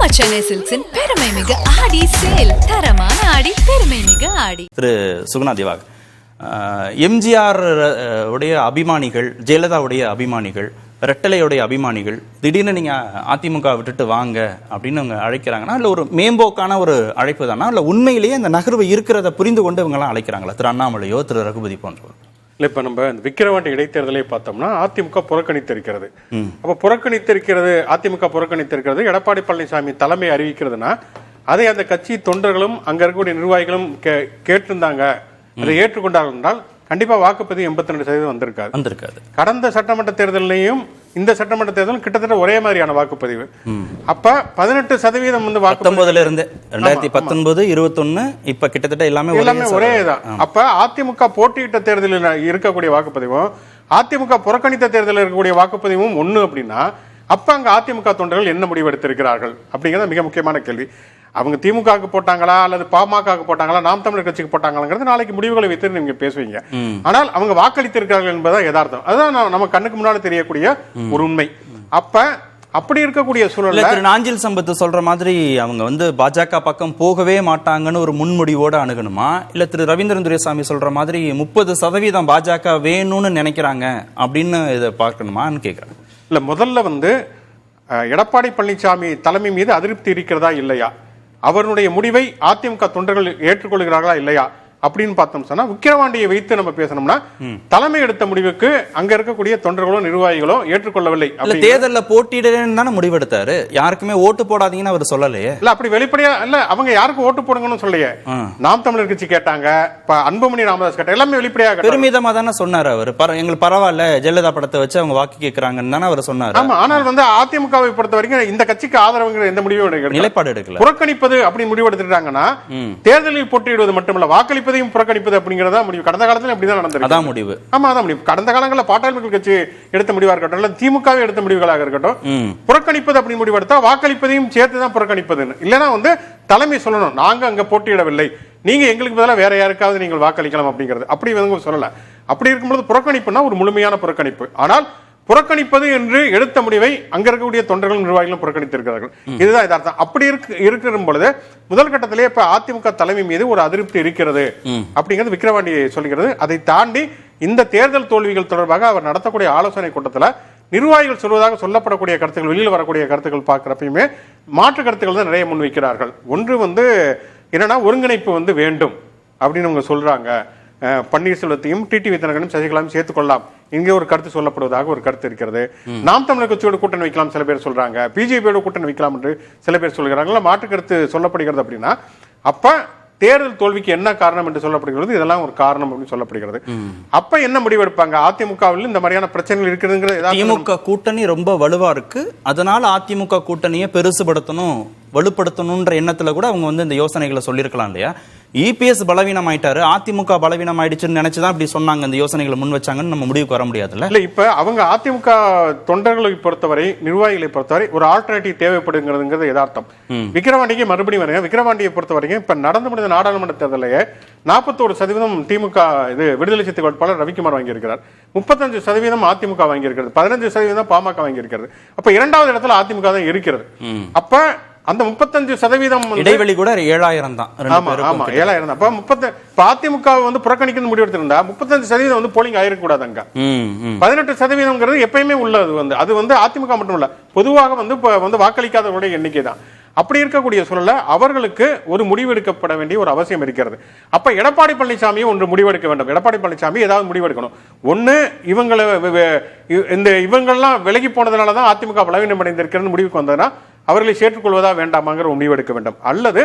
நம்ம சென்னை சில்க்ஸின் பெருமை மிகு ஆடி சேல். தரமான ஆடி, பெருமை மிகு ஆடி. திரு சுகுணா திவாகர், எம்ஜிஆர் உடைய அபிமானிகள், ஜெயலலிதாவுடைய அபிமானிகள், ரெட்டலையுடைய அபிமானிகள் திடீர்னு நீங்க அதிமுக விட்டுட்டு வாங்க அப்படின்னு அவங்க அழைக்கிறாங்கன்னா இல்ல ஒரு மேம்போக்கான ஒரு அழைப்பு தானா, இல்ல உண்மையிலேயே அந்த நகர்வு இருக்கிறத புரிந்து கொண்டு இவங்க எல்லாம் அழைக்கிறாங்களா? திரு அண்ணாமலையோ திரு ரகுபதி போன்றவர். இல்லை, இப்போ நம்ம இந்த விக்கிரவாண்டி இடைத்தேர்தலை பார்த்தோம்னா அதிமுக புறக்கணித்திருக்கிறது. அப்போ புறக்கணித்திருக்கிறது, அதிமுக புறக்கணித்திருக்கிறது. எடப்பாடி பழனிசாமி தலைமை அறிவிக்கிறதுனா அதை அந்த கட்சி தொண்டர்களும் அங்க இருக்கக்கூடிய நிர்வாகிகளும் கேட்டிருந்தாங்க, அதை ஏற்றுக்கொண்டார்கள் என்றால் கண்டிப்பா வாக்குப்பதிவு 82% வந்திருக்காது. கடந்த சட்டமன்ற தேர்தலையும் இந்த சட்டமன்ற தேர்தலும் கிட்டத்தட்ட ஒரே மாதிரியான வாக்குப்பதிவு. அப்ப 18% வந்து 19 இருந்து 2019, 21 இப்ப கிட்டத்தட்ட எல்லாமே ஒரே தான். அப்ப அதிமுக போட்டியிட்ட தேர்தலில் இருக்கக்கூடிய வாக்குப்பதிவும் அதிமுக புறக்கணித்த தேர்தலில் இருக்கக்கூடிய வாக்குப்பதிவும் ஒண்ணு அப்படின்னா, அப்ப அங்க அதிமுக தொண்டர்கள் என்ன முடிவு எடுத்திருக்கிறார்கள் அப்படிங்கிறது மிக முக்கியமான கேள்வி. அவங்க திமுகவுக்கு போட்டாங்களா அல்லது பாமகவுக்கு போட்டாங்களா, நாம் தமிழர் கட்சிக்கு போட்டாங்களாங்கிறது நாளைக்கு முடிவுகளை வைத்து நீங்க பேசுவீங்க. ஆனால் அவங்க வாக்களித்திருக்கிறார்கள் என்பதுதான் யதார்த்தம். அதுதான் நம்ம கண்ணுக்கு முன்னாடி தெரியக்கூடிய ஒரு உண்மை. அப்படி இருக்கக்கூடிய சூழல்ல திரு நாஞ்சில் சம்பத் சொல்ற மாதிரி அவங்க வந்து பாஜக பக்கம் போகவே மாட்டாங்கன்னு ஒரு முன்முடிவோட அணுகணுமா, இல்ல திரு ரவீந்திரன் துரைசாமி சொல்ற மாதிரி 30% பாஜக வேணும்னு நினைக்கிறாங்க அப்படின்னு இதை பார்க்கணுமான்னு கேட்கிறேன். இல்ல, முதல்ல வந்து எடப்பாடி பழனிசாமி தலைமை மீது அதிருப்தி இருக்கிறதா இல்லையா, அவருடைய முடிவை அதிமுக தொண்டர்கள் ஏற்றுக்கொள்கிறார்களா இல்லையா அப்படின்னு பார்த்தோம் சொன்னா, விக்கிரவாண்டியை வைத்து நம்ம பேசணும்னா தலைமை எடுத்த முடிவுக்கு அங்க இருக்கக்கூடிய தொண்டர்களோ நிர்வாகிகளோ ஏற்றுக்கொள்ளவில்லை. தேர்தலில் போட்டியிடன்னு தானே முடிவெடுத்தாரு, யாருக்குமே ஓட்டு போடாதீங்கன்னு அவர் சொல்லலையே. இல்ல, அப்படி வெளிப்படையா இல்ல, அவங்க யாருக்கு ஓட்டு போடுங்கன்னு சொல்லலையே. நாம் தமிழர் கட்சி கேட்டாங்க, அன்புமணி ராமதாஸ் கேட்டாங்க, எல்லாமே வெளிப்படையாக பெருமிதமா தானே சொன்னாரு அவர். எங்களுக்கு பரவாயில்ல, ஜெயலலிதா படத்தை வச்சு அவங்க வாக்கு கேட்கிறாங்கன்னு தானே அவர் சொன்னாரு. ஆமா, ஆனால் வந்து அதிமுகவை பொறுத்த வரைக்கும் இந்த கட்சிக்கு ஆதரவுங்கிற எந்த முடிவும் நிலைப்பாடு எடுக்கல. புறக்கணிப்பது அப்படி முடிவு எடுத்துட்டாங்கன்னா தேர்தலில் போட்டியிடுவது மட்டுமல்ல, வாக்களிப்பதையும் புறக்கணிப்பது அப்படிங்கறதா முடிவு. கடந்த காலத்துல இப்படிதான் நடந்திருக்கு. அதான் முடிவு. ஆமா, அதான் முடிவு. கடந்த காலங்களில் பாட்டாளி மக்கள் கட்சி எடுத்த முடிவா இருக்கட்டும், இல்ல திமுகவே எடுத்த முடிவுகளாக இருக்கட்டும், புறக்கணிப்பது அப்படி முடிவெடுத்தா வாக்களிப்பதையும் சேர்த்துதான் புறக்கணிப்பதுன்னு. இல்லைன்னா வந்து தலைமை சொல்லணும், நாங்க அங்க போட்டியிடவில்லை, நீங்க எங்களுக்கு பதிலாக வேற யாருக்காவது நீங்கள் வாக்களிக்கலாம் அப்படிங்கிறது. அப்படி வந்து சொல்லல. அப்படி இருக்கும்போது புறக்கணிப்புனா ஒரு முழுமையான புறக்கணிப்பு. ஆனால் புறக்கணிப்பது என்று எடுத்த முடிவை அங்க இருக்கக்கூடிய தொண்டர்களும் நிர்வாகிகளும் புறக்கணித்திருக்கிறார்கள். இதுதான் யதார்த்தம். அப்படி இருக்கிற பொழுது முதல் கட்டத்திலே இப்ப அதிமுக தலைமை மீது ஒரு அதிருப்தி இருக்கிறது அப்படிங்கிறது விக்கிரவாண்டி சொல்லுகிறது. அதை தாண்டி இந்த தேர்தல் தோல்விகள் தொடர்பாக அவர் நடத்தக்கூடிய ஆலோசனை கூட்டத்தில் நிர்வாகிகள் சொல்வதாக சொல்லப்படக்கூடிய கருத்துக்கள், வெளியில் வரக்கூடிய கருத்துக்கள் பார்க்கிறப்பயுமே மாற்று கருத்துக்கள் தான் நிறைய முன்வைக்கிறார்கள். ஒன்று வந்து என்னன்னா, ஒருங்கிணைப்பு வந்து வேண்டும் அப்படின்னு அவங்க சொல்றாங்க. பன்னீர்செல்வத்தையும் டிடிவி தினகரனும் சசிகலாவும் சேர்த்துக்கொள்ளலாம் இங்கே ஒரு கருத்து சொல்லப்படுவதாக ஒரு கருத்து இருக்கிறது. நாம் தமிழர் கட்சியோட கூட்டணி வைக்கலாம் சில பேர் சொல்றாங்க, பிஜேபியோட கூட்டணி வைக்கலாம் என்று சில பேர் சொல்கிறாங்க. மாற்று கருத்து சொல்லப்படுகிறது அப்படின்னா, அப்ப தேர்தல் தோல்விக்கு என்ன காரணம் என்று சொல்லப்படுகிறது, இதெல்லாம் ஒரு காரணம் அப்படின்னு சொல்லப்படுகிறது. அப்ப என்ன முடிவெடுப்பாங்க? அதிமுகவில் இந்த மாதிரியான பிரச்சனைகள் இருக்கிறதுங்கிறது. திமுக கூட்டணி ரொம்ப வலுவா இருக்கு, அதனால அதிமுக கூட்டணியை பெருசுபடுத்தணும், வலுப்படுத்தணும்ன்ற எண்ணத்துல கூட அவங்க வந்து இந்த யோசனைகளை சொல்லியிருக்கலாம் இல்லையா? இபிஎஸ் பலவீனம் ஆயிட்டாரு, அதிமுக பலவீனம் ஆயிடுச்சுன்னு நினைச்சுதான் இப்படி சொன்னாங்க, இந்த யோசனைகளை முன் வச்சாங்கன்னு நம்ம முடிவுக்கு வர முடியாதுல்ல. இல்ல, இப்ப அவங்க அதிமுக தொண்டர்களை பொறுத்தவரை, நிர்வாகிகளை பொறுத்தவரை ஒரு ஆல்டர்னேட்டிவ் தேவைப்படுங்கிறது யதார்த்தம். விக்கிரவாண்டிக்கு மறுபடியும் வருங்க. விக்கிரவாண்டியை பொறுத்த வரைக்கும் இப்ப நடந்து முடிந்த நாடாளுமன்ற தேர்தலையே 41% திமுக இது விடுதலை சிறுத்தை வேட்பாளர் ரவிக்குமார் வாங்கியிருக்கிறார், 35% அதிமுக வாங்கியிருக்கிறது, 15% பாமக வாங்கியிருக்கிறது. அப்ப இரண்டாவது இடத்துல அதிமுக தான் இருக்கிறது. அப்ப அந்த 35% இடைவெளி கூட 7000 தான். ஆமா, 7000 தான். அப்ப அதிமுக வந்து புறக்கணிக்கணும் முடிவு எடுத்திருந்தா 35% வந்து போலிங் ஆயிருக்க கூடாது. அங்க 18% எப்பயுமே உள்ளது. வந்து அது வந்து அதிமுக மட்டும் இல்ல, பொதுவாக வந்து வாக்களிக்காதவருடைய எண்ணிக்கை தான். அப்படி இருக்கக்கூடிய சூழல்ல அவர்களுக்கு ஒரு முடிவு எடுக்கப்பட வேண்டிய ஒரு அவசியம் இருக்கிறது. அப்ப எடப்பாடி பழனிசாமியும் ஒன்று முடிவெடுக்க வேண்டும். எடப்பாடி பழனிசாமி ஏதாவது முடிவெடுக்கணும். ஒண்ணு, இவங்கெல்லாம் விலகி போனதுனாலதான் அதிமுக பலவீனம் அடைந்திருக்கிறது முடிவுக்கு வந்ததுன்னா அவர்களை சேர்த்துக்கொள்வதா வேண்டாமாங்கிற முடிவு எடுக்க வேண்டும். அல்லது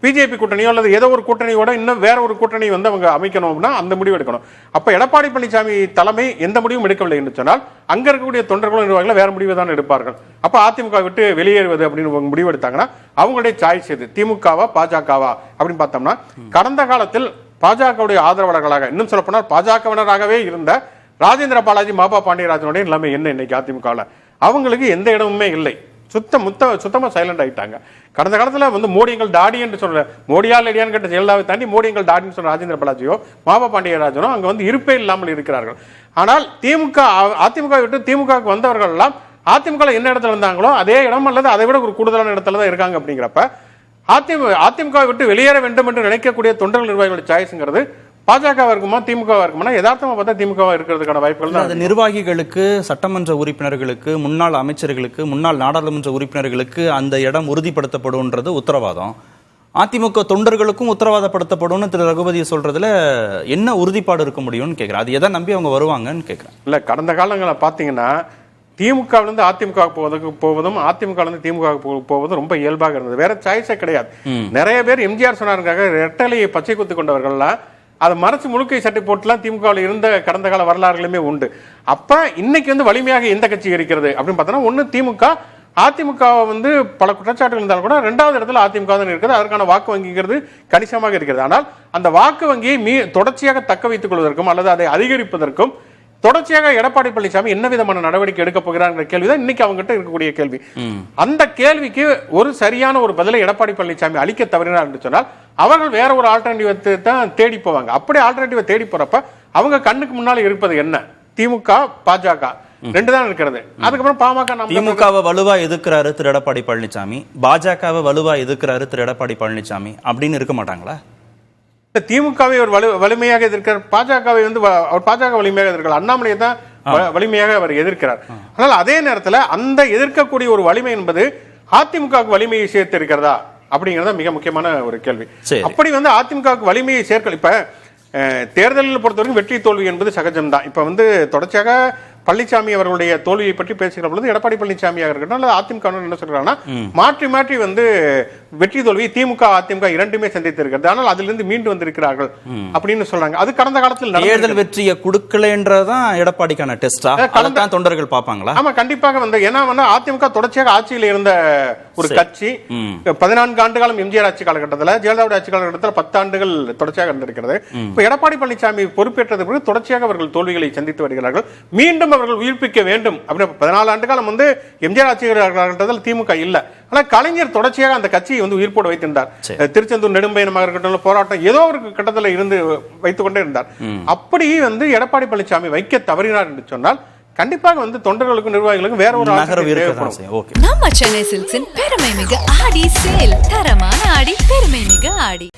பிஜேபி கூட்டணியோ அல்லது ஏதோ ஒரு கூட்டணியோட இன்னும் வேற ஒரு கூட்டணி வந்து அவங்க அமைக்கணும்னா அந்த முடிவு எடுக்கணும். அப்ப எடப்பாடி பழனிசாமி தலைமை எந்த முடிவும் எடுக்கவில்லை என்று சொன்னால் அங்க இருக்கக்கூடிய தொண்டர்களும் நிர்வாகிகள் வேற முடிவு தான் எடுப்பார்கள். அப்ப அதிமுக விட்டு வெளியேறுவது அப்படின்னு முடிவு எடுத்தாங்கன்னா அவங்களுடைய சாய்ஸ் எது, திமுகவா பாஜகவா அப்படின்னு பார்த்தோம்னா, கடந்த காலத்தில் பாஜகவுடைய ஆதரவாளர்களாக, இன்னும் சொல்ல போனால் பாஜகவினராகவே இருந்த ராஜேந்திர பாலாஜி, மாபா பாண்டியராஜனுடைய நிலைமை என்ன இன்னைக்கு அதிமுகவில்? அவங்களுக்கு எந்த இடமுமே இல்லை, சுத்தமா சைலண்ட் ஆயிட்டாங்க. கடந்த காலத்துல வந்து மோடியங்கள் தாடி என்று சொல்ற, மோடியா இல்லையான்னு கேட்ட ஜெயலலிதாவை தாண்டி மோடியங்கள் தாடின்னு சொல்ற ராஜேந்திர பாலாஜியோ மாபா பாண்டியராஜனோ அங்க வந்து இருப்பே இல்லாமல் இருக்கிறார்கள். ஆனால் அதிமுக விட்டு திமுகவுக்கு வந்தவர்கள் எல்லாம் அதிமுக என்ன இடத்துல இருந்தாங்களோ அதே இடம் அல்லது அதை விட ஒரு கூடுதலான இடத்துல தான் இருக்காங்க. அப்படிங்கிறப்ப அதிமுக விட்டு வெளியேற வேண்டும் என்று நினைக்கக்கூடிய தொண்டர்கள் நிர்வாகிகளுடைய சாய்ஸ்ங்கிறது பாஜக இருக்குமா திமுக இருக்குமா? யதார்த்தமா பார்த்தா திமுக இருக்கிறதுக்கான வாய்ப்புகள் தான். நிர்வாகிகளுக்கு, சட்டமன்ற உறுப்பினர்களுக்கு, முன்னாள் அமைச்சர்களுக்கு, முன்னாள் நாடாளுமன்ற உறுப்பினர்களுக்கு அந்த இடம் உறுதிப்படுத்தப்படும்ன்றது உத்தரவாதம். அதிமுக தொண்டர்களுக்கும் உத்தரவாதப்படுத்தப்படும் திரு ரகுபதி சொல்றதுல என்ன உறுதிப்பாடு இருக்க முடியும்னு கேட்கிறேன். அது எதை நம்பி அவங்க வருவாங்கன்னு கேட்கிறேன். இல்ல, கடந்த காலங்களை பாத்தீங்கன்னா திமுகவிலிருந்து அதிமுக போவதும் அதிமுகவிலிருந்து திமுக போவதும் ரொம்ப இயல்பாக இருந்தது. வேற சாய்ஸே கிடையாது. நிறைய பேர் எம்ஜிஆர் சொன்னாருக்காக ரெட்டலையை பச்சை குத்து கொண்டவர்கள்லாம் அதை மறைச்சு முழுக்கை சட்டை போட்டுலாம் திமுகவில் இருந்த கடந்த கால வரலாறுகளுமே உண்டு. அப்ப இன்னைக்கு வலிமையாக எந்த கட்சி இருக்கிறது அப்படின்னு பார்த்தோம்னா, ஒண்ணு திமுக. அதிமுக பல குற்றச்சாட்டுகள் இருந்தாலும் கூட 2வது இடத்துல அதிமுக தான் இருக்கிறது. அதற்கான வாக்கு வங்கிங்கிறது கணிசமாக இருக்கிறது. ஆனால் அந்த வாக்கு வங்கியை தொடர்ச்சியாக தக்க வைத்துக் கொள்வதற்கும் அல்லது அதை அதிகரிப்பதற்கும் தொடர்ச்சியாக எடப்பாடி பழனிசாமி என்ன விதமான நடவடிக்கை எடுக்க போகிறார் கேள்விதான் இன்னைக்கு அவங்க கிட்ட இருக்கக்கூடிய கேள்வி. அந்த கேள்விக்கு ஒரு சரியான ஒரு பதிலை எடப்பாடி பழனிசாமி அளிக்க தவறினார் என்று சொன்னால் அவர்கள் வேற ஒரு ஆல்டர்னேட்டிவ் தான் தேடி போவாங்க. அப்படி ஆல்டர்னேட்டிவ் தேடி போறப்ப அவங்க கண்ணுக்கு முன்னால இருப்பது என்ன? திமுக, பாஜக 2 தான் இருக்கிறது. அதுக்கப்புறம் பாமக. திமுகவை வலுவா எதிர்க்கிறாரு திரு எடப்பாடி பழனிசாமி, பாஜகவை வலுவா எதிர்க்கிறாரு திரு எடப்பாடி பழனிசாமி அப்படின்னு இருக்க மாட்டாங்களா? திமுகவை ஒரு வலிமையாக எதிர்க்கிறார், பாஜகவை அவர் பாஜக வலிமையாக எதிர்க்கிறார், அண்ணாமலையை தான் வலிமையாக அவர் எதிர்க்கிறார். ஆனால் அதே நேரத்தில் அந்த எதிர்க்கக்கூடிய ஒரு வலிமை என்பது அதிமுகவுக்கு வலிமையை சேர்த்து இருக்கிறதா அப்படிங்கிறத மிக முக்கியமான ஒரு கேள்வி. அப்படி அதிமுகவுக்கு வலிமையை சேர்க்கல. இப்ப தேர்தலில் பொறுத்தவரைக்கும் வெற்றி தோல்வி என்பது சகஜம்தான். இப்ப தொடர்ச்சியாக பழனிசாமி அவர்களுடைய தோல்வியை பற்றி பேசுகிற பொழுது எடப்பாடி பழனிசாமியாக இருக்கட்டும் அல்லது அதிமுக என்ன சொல்றாங்கன்னா, மாற்றி மாற்றி வெற்றி தோல்வி திமுக அதிமுக இரண்டுமே சந்தித்திருக்கிறது. ஆனால் அதிலிருந்து மீண்டு வந்திருக்கிறார்கள் அப்படின்னு சொல்றாங்க. அது கடந்த காலத்தில் தேர்தல் வெற்றியை கொடுக்கலன்றதான் எடப்பாடிக்கான டெஸ்டா அதான் தொண்டர்கள் பார்ப்பாங்களா? ஆமா, கண்டிப்பாக ஏன்னா அதிமுக தொடர்ச்சியாக ஆட்சியில் இருந்த ஒரு கட்சி. 14 ஆண்டு காலம் எம்ஜிஆர் ஆட்சி காலகட்டத்தில், ஜெயலலிதா ஆட்சி காலகட்டத்தில் 10 ஆண்டுகள் தொடர்ச்சியாக இருந்திருக்கிறது. இப்ப எடப்பாடி பழனிசாமி பொறுப்பேற்றது பிறகு தொடர்ச்சியாக அவர்கள் தோல்விகளை சந்தித்து வருகிறார்கள். மீண்டும் அவர்கள் உயிர்ப்பிக்க வேண்டும். 14 ஆண்டு காலம் எம்ஜிஆர் ஆட்சி காலகட்டத்தில் திமுக இல்ல. ஆனா கலைஞர் தொடர்ச்சியாக அந்த கட்சியை உயிர்ப்போடு வைத்திருந்தார். திருச்செந்தூர் நெடும்பயணமாக இருக்கட்டும், போராட்டம் ஏதோ ஒரு கட்டத்தில் இருந்து வைத்துக் கொண்டே இருந்தார். அப்படி எடப்பாடி பழனிசாமி வைக்க தவறினார் என்று சொன்னால் கண்டிப்பாக தொண்டர்களுக்கும் நிர்வாகிகளுக்கும் வேற ஒரு நம்ம சென்னை சில்க்ஸின் பெருமை மிக ஆடி சேல். தரமான ஆடி, பெருமை மிக ஆடி.